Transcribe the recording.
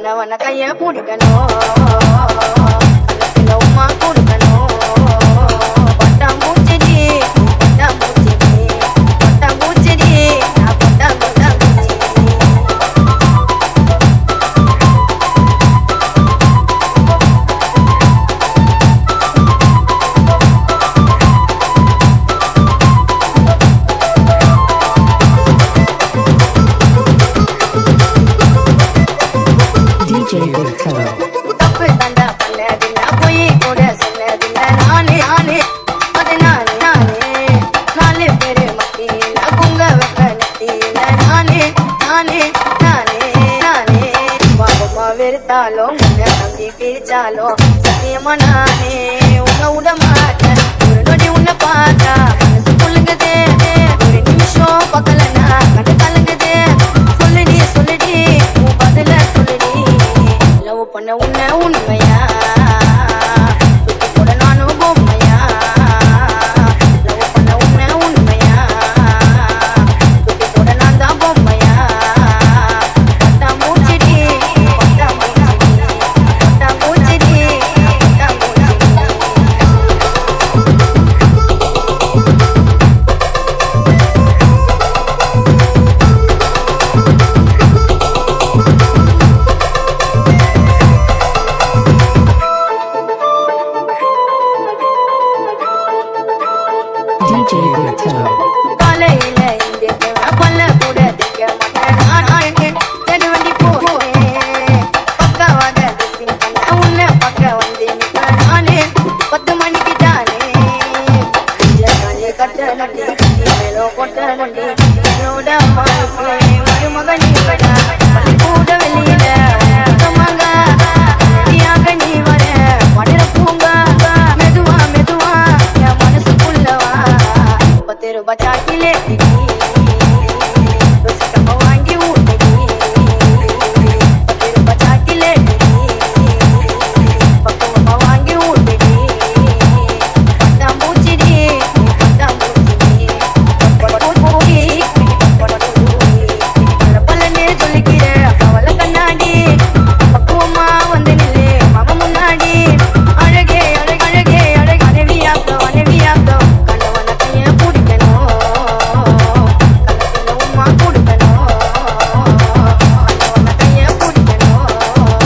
கைய பிடிக்கணும் உமா கொடுக்கணும் பட்டாம்பூச்செடி பட்டாம்பூச்செடி பட்டாம்பூச்செடி நான் பட்டாம்பூச்சி தப்பு தண்டா பண்ணதில்ல போய் கூட சொன்னதில்ல நானே நானே அது நானே நானே நாலு பேரு மத்தியில பொங்க வைக்க நெத்தியில நானே நானே நானே நானே பாபமா வெறுத்தாலும் உன்னை நம்பி பிரிச்சாலும் சத்தியமா நானே உன்னை விட மாட்டேன் ஒரு நொடி உன்னை பார்த்தா மனசு புள்ளுங்குதே ஒரு நிமிஷம் பக்கலனா கண்டு கலங்குதே சொல்லுடி சொல்லுடி உன் பதில சொல்லுடி பண்ண உன்னை உண்மையா